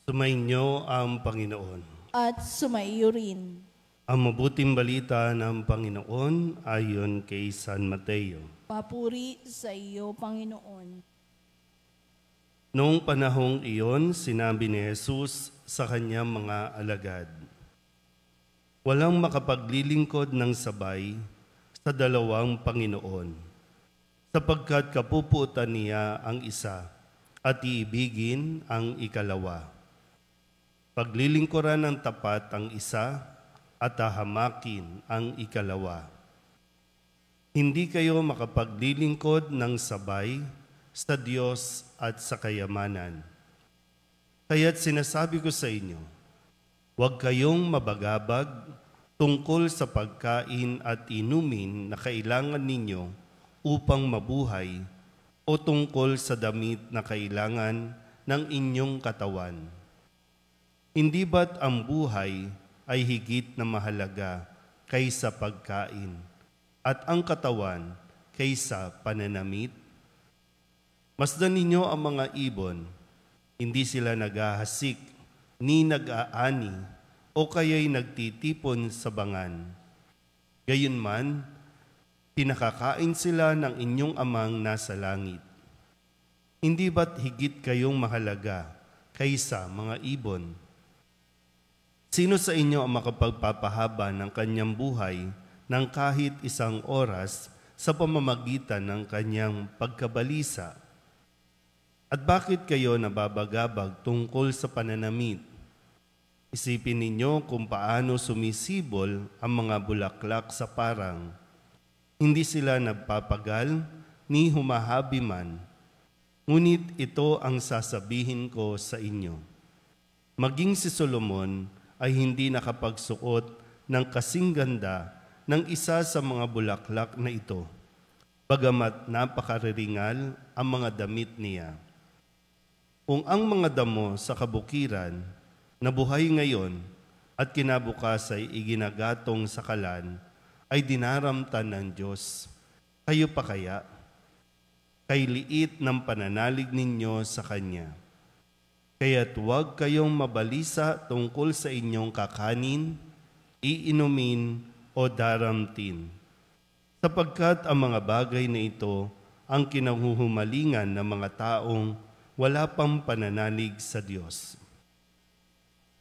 Sumainyo ang Panginoon. At sumaiyo rin. Ang mabuting balita ng Panginoon ayon kay San Mateo. Papuri sa iyo, Panginoon. Noong panahong iyon, sinabi ni Jesus sa kanyang mga alagad, walang makapaglilingkod ng sabay sa dalawang Panginoon, sapagkat kapupuutan niya ang isa at iibigin ang ikalawa. Paglilingkuran ng tapat ang isa at hahamakin ang ikalawa. Hindi kayo makapaglilingkod ng sabay sa Diyos at sa kayamanan. Kaya't sinasabi ko sa inyo, huwag kayong mabagabag tungkol sa pagkain at inumin na kailangan ninyo upang mabuhay o tungkol sa damit na kailangan ng inyong katawan. Hindi ba't ang buhay ay higit na mahalaga kaysa pagkain at ang katawan kaysa pananamit? Masdan ninyo ang mga ibon, hindi sila naghahasik ni nag-aani o kaya'y nagtitipon sa bangan. Gayunman, pinakakain sila ng inyong amang nasa langit. Hindi ba't higit kayong mahalaga kaysa mga ibon? Sino sa inyo ang makapagpapahaba ng kanyang buhay ng kahit isang oras sa pamamagitan ng kanyang pagkabalisa? At bakit kayo nababagabag tungkol sa pananamit? Isipin ninyo kung paano sumisibol ang mga bulaklak sa parang. Hindi sila nagpapagal ni humahabi man. Ngunit ito ang sasabihin ko sa inyo. Maging si Solomon ay hindi nakapagsuot ng kasing ganda ng isa sa mga bulaklak na ito, bagamat napakariringal ang mga damit niya. Kung ang mga damo sa kabukiran na buhay ngayon at kinabukas ay iginagatong sa kalan, ay dinaramtan ng Diyos, kayo pa kaya? Kay liit ng pananalig ninyo sa Kanya. Kaya't huwag kayong mabalisa tungkol sa inyong kakanin, iinumin o daramtin, sapagkat ang mga bagay na ito ang kinahuhumalingan ng mga taong wala pang pananalig sa Diyos.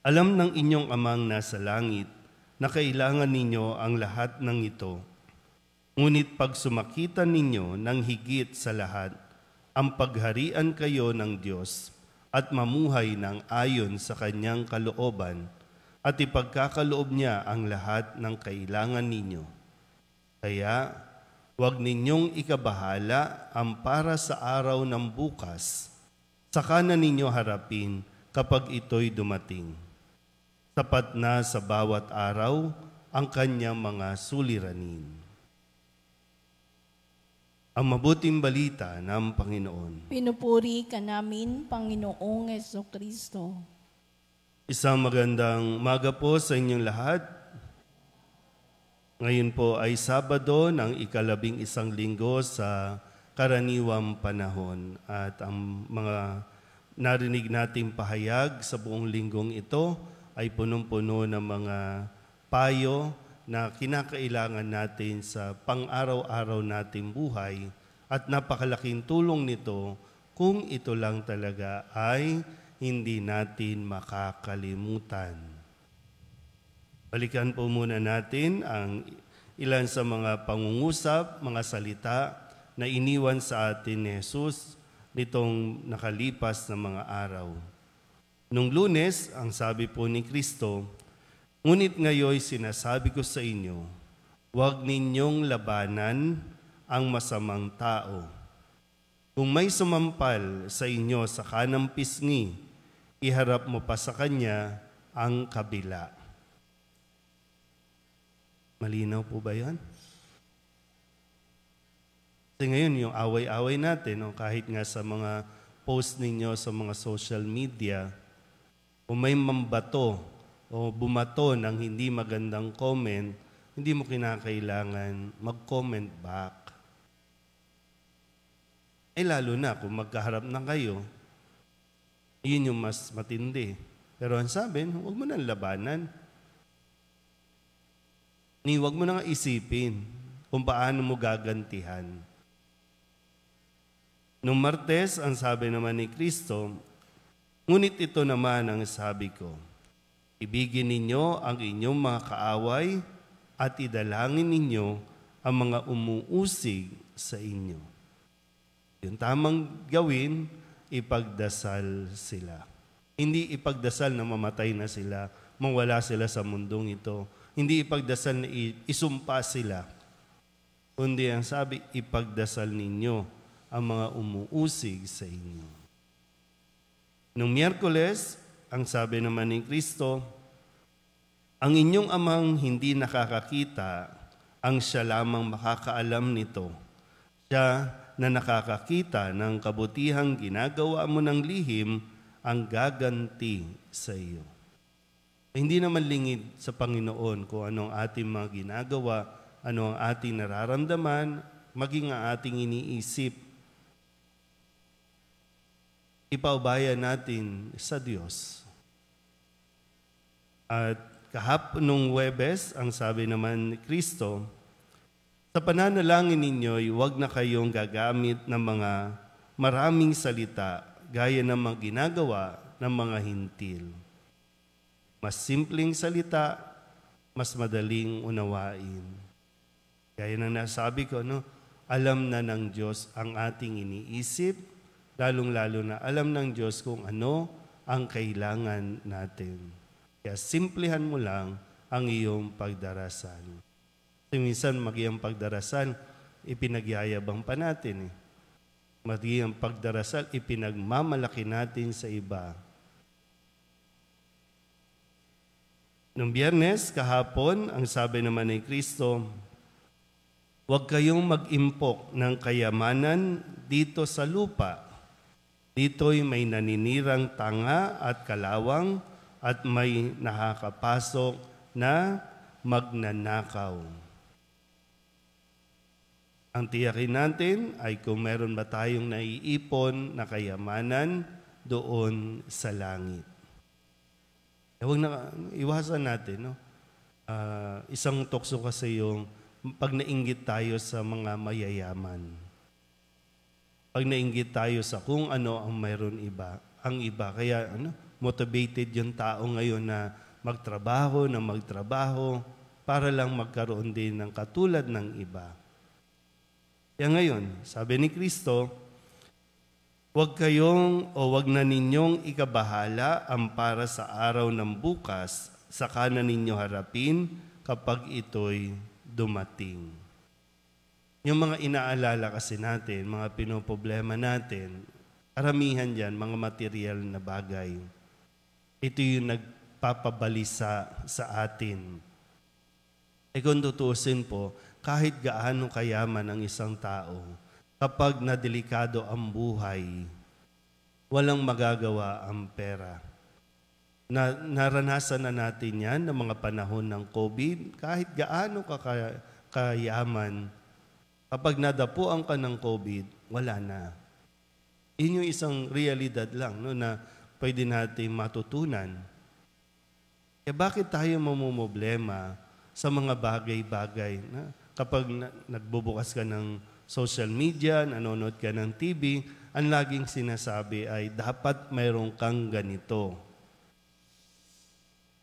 Alam ng inyong amang nasa langit na kailangan ninyo ang lahat ng ito. Ngunit pag sumakita ninyo ng higit sa lahat, ang pagharian kayo ng Diyos at mamuhay ng ayon sa Kanyang kalooban at ipagkakaloob niya ang lahat ng kailangan ninyo. Kaya, huwag ninyong ikabahala ang para sa araw ng bukas. Saka na ninyo harapin kapag ito'y dumating. Sapat na sa bawat araw ang kanyang mga suliranin. Ang mabuting balita ng Panginoon. Pinupuri ka namin, Panginoong Jesucristo. Isang magandang umaga po sa inyong lahat. Ngayon po ay Sabado ng ika-11 linggo sa karaniwang panahon at ang mga narinig nating pahayag sa buong linggong ito ay punong-puno ng mga payo na kinakailangan natin sa pang-araw-araw nating buhay at napakalaking tulong nito kung ito lang talaga ay hindi natin makakalimutan. Balikan po muna natin ang ilan sa mga pangungusap, mga salita na iniwan sa atin ni Jesus nitong nakalipas na mga araw. Nung Lunes, ang sabi po ni Kristo, ngunit ngayon sinasabi ko sa inyo, huwag ninyong labanan ang masamang tao. Kung may sumampal sa inyo sa kanang pisngi, iharap mo pa sa kanya ang kabila. Malinaw po ba yan? Kasi ngayon, yung away-away natin, kahit nga sa mga post ninyo sa mga social media, kung may mambato o bumato ng hindi magandang comment, hindi mo kinakailangan mag-comment back. Lalo na kung magkaharap na kayo, yun yung mas matindi. Pero ang sabi, huwag mo nang labanan. Huwag mo nang isipin kung paano mo gagantihan. Nung Martes, ang sabi naman ni Kristo, ngunit ito naman ang sabi ko, ibigin ninyo ang inyong mga kaaway at idalangin ninyo ang mga umuusig sa inyo. Yung tamang gawin, ipagdasal sila. Hindi ipagdasal na mamatay na sila, mawala sila sa mundong ito. Hindi ipagdasal na isumpa sila. Kundi ang sabi, ipagdasal ninyo ang mga umuusig sa inyo. Nung Miyerkules, ang sabi naman ni Kristo, ang inyong amang hindi nakakakita, ang siya lamang makakaalam nito. Siya na nakakakita ng kabutihang ginagawa mo ng lihim, ang gaganti sa iyo. Hindi naman lingid sa Panginoon kung ano ang ating mga ginagawa, ano ang ating nararamdaman, maging ang ating iniisip. Ipaubaya natin sa Diyos. At kahapon nung Huwebes, ang sabi naman ni Kristo, sa pananalangin ninyo, huwag na kayong gagamit ng mga maraming salita gaya ng mga ginagawa ng mga hintil. Mas simpleng salita, mas madaling unawain. Gaya ng nasabi ko, alam na ng Diyos ang ating iniisip, lalong-lalo na alam ng Diyos kung ano ang kailangan natin. Kaya simplihan mo lang ang iyong pagdarasal. Kasi minsan maging pagdarasal, ipinagyayabang pa natin. Maging pagdarasal, ipinagmamalaki natin sa iba. Noong Biyernes, kahapon, ang sabi naman ni Kristo, huwag kayong mag-impok ng kayamanan dito sa lupa. Dito'y may naninirang tanga at kalawang at may nakakapasok na magnanakaw. Ang tiyakin natin ay kung meron ba tayong naiipon na kayamanan doon sa langit. Huwag na iwasan natin. Isang tukso kasi yung pag nainggit tayo sa mga mayayaman. Pag nainggit tayo sa kung ano ang mayroon iba, ang iba. Kaya motivated yung tao ngayon na magtrabaho para lang magkaroon din ng katulad ng iba. Kaya ngayon, sabi ni Kristo, huwag na ninyong ikabahala ang para sa araw ng bukas, saka na ninyo harapin kapag ito'y dumating. Yung mga inaalala kasi natin, mga pinoproblema natin, karamihan dyan, mga material na bagay. Ito yung nagpapabalisa sa atin. Kung tutusin po, kahit gaano kayaman ang isang tao, kapag nadelikado ang buhay, walang magagawa ang pera. Naranasan na natin yan ng mga panahon ng COVID, kahit gaano kayaman, kapag nadapuan ka ng COVID, wala na. Yun yung isang realidad lang na pwede natin matutunan. Kaya bakit tayo mamumblema sa mga bagay-bagay? Kapag nagbubukas ka ng social media, nanonood ka ng TV, ang laging sinasabi ay dapat mayroon kang ganito.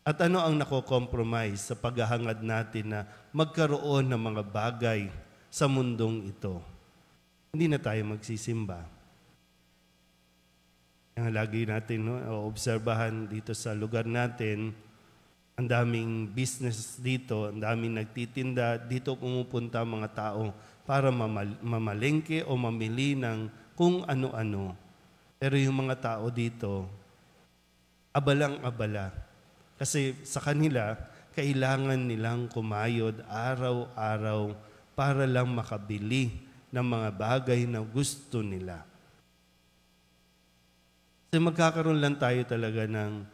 At ano ang nako-compromise sa paghahangad natin na magkaroon ng mga bagay sa mundong ito? Hindi na tayo magsisimba. Ang lagi natin obserbahan dito sa lugar natin, ang daming business dito, ang daming nagtitinda, dito pumupunta mga tao para mamalengke o mamili ng kung ano-ano. Pero yung mga tao dito, abalang-abala. Kasi sa kanila, kailangan nilang kumayod araw-araw para lang makabili ng mga bagay na gusto nila. Kasi magkakaroon lang tayo talaga ng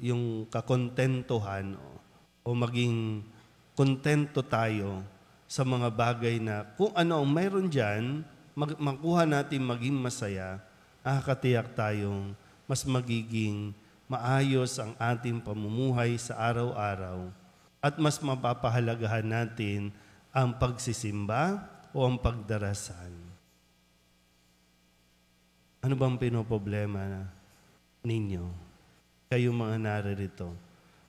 yung kakontentuhan o maging kontento tayo sa mga bagay na kung ano ang mayroon dyan, makuha natin maging masaya, nakakatiyak tayong mas magiging maayos ang ating pamumuhay sa araw-araw at mas mapapahalagahan natin ang pagsisimba o ang pagdarasal. Ano bang pinoproblema ninyo? Kayong mga naririto,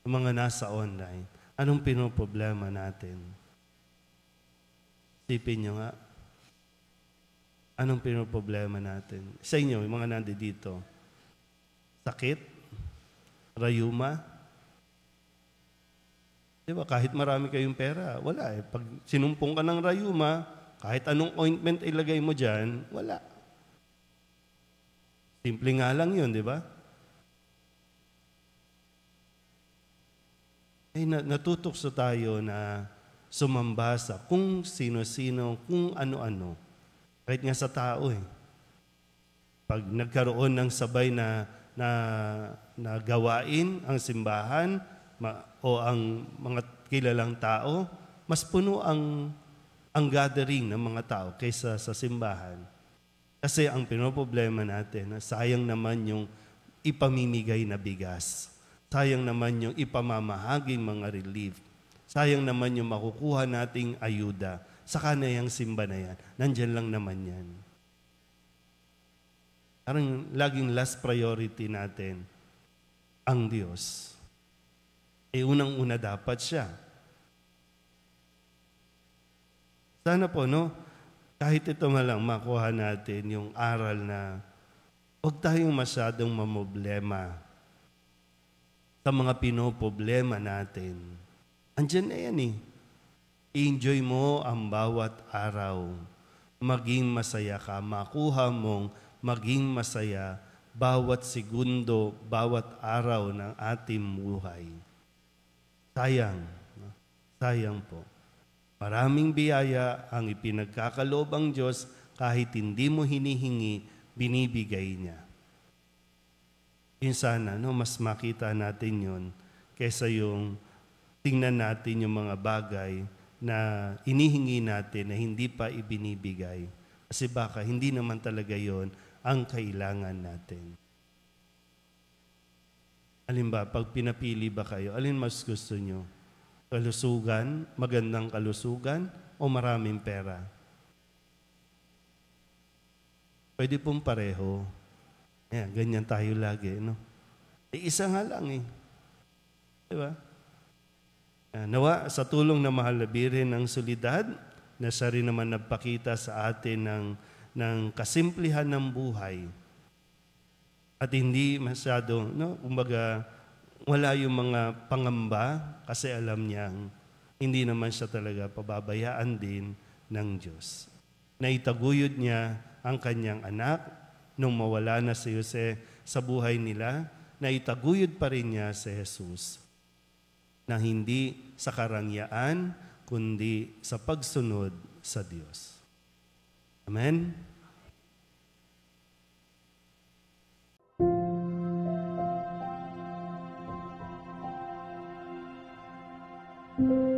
mga nasa online, anong pinoproblema natin? Isipin nyo nga, anong pinoproblema natin? Sa inyo, yung mga nandito, sakit, rayuma. Diba, kahit marami kayong pera, wala eh. Pag sinumpong ka ng rayuma, kahit anong ointment ilagay mo dyan, wala. Simple nga lang yun, di ba? Ay, natutokso tayo na sumamba sa kung sino-sino, kung ano-ano. Kahit nga sa tao eh. Pag nagkaroon ng sabay na gawain ang simbahan o ang mga kilalang tao, mas puno ang gathering ng mga tao kaysa sa simbahan. Kasi ang pinoproblema natin, sayang naman yung ipamimigay na bigas. Sayang naman yung ipamamahaging mga relief. Sayang naman yung makukuha nating ayuda. Saka na yung simba na yan. Nandyan lang naman yan. Parang laging last priority natin, ang Diyos. Unang-una dapat siya. Sana po, no? Kahit ito malang makuha natin yung aral na huwag tayong masyadong mamoblema sa mga pinoproblema natin. Andiyan na yan eh. Enjoy mo ang bawat araw. Maging masaya ka. Makuha mong maging masaya bawat segundo, bawat araw ng ating buhay. Sayang. Sayang po. Maraming biyaya ang ipinagkakaloob ang Diyos kahit hindi mo hinihingi, binibigay niya. Yun sana, no, mas makita natin yun kaysa yung tingnan natin yung mga bagay na inihingi natin na hindi pa ibinibigay. Kasi baka hindi naman talaga yon ang kailangan natin. Alin ba, pag pinapili ba kayo, alin mas gusto nyo? Kalusugan, magandang kalusugan, o maraming pera? Pwede pong pareho. Ayan, ganyan tayo lagi, no? Isa nga lang eh. Diba? Nawa, sa tulong na mahal na birin ng solidad, na siya rin naman nagpakita sa atin ng kasimplihan ng buhay. At hindi masyado, no? Kumbaga, wala yung mga pangamba kasi alam niyang hindi naman siya talaga pababayaan din ng Diyos. Naitaguyod niya ang kanyang anak nung mawala na si Jose sa buhay nila, naitaguyod pa rin niya si Jesus na hindi sa karangyaan, kundi sa pagsunod sa Diyos. Amen? Thank you.